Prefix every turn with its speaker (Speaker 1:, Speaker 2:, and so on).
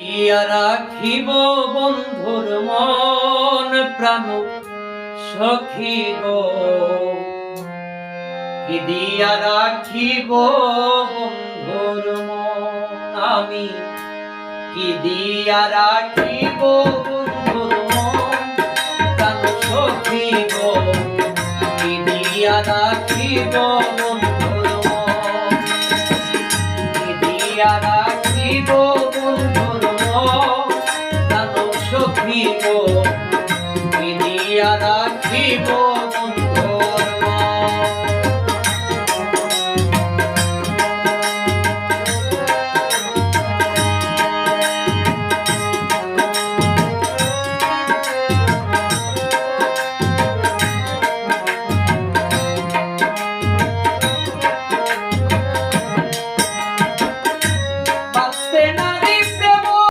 Speaker 1: ইয়া রাখিব বন্ধুর মন প্রাণ সখী গো, কি দিয়া রাখিব বন্ধুর মন আমি, কি দিয়া রাখিব বন্ধুর মন প্রাণ সখী গো, কি দিয়া রাখিব বন্ধুর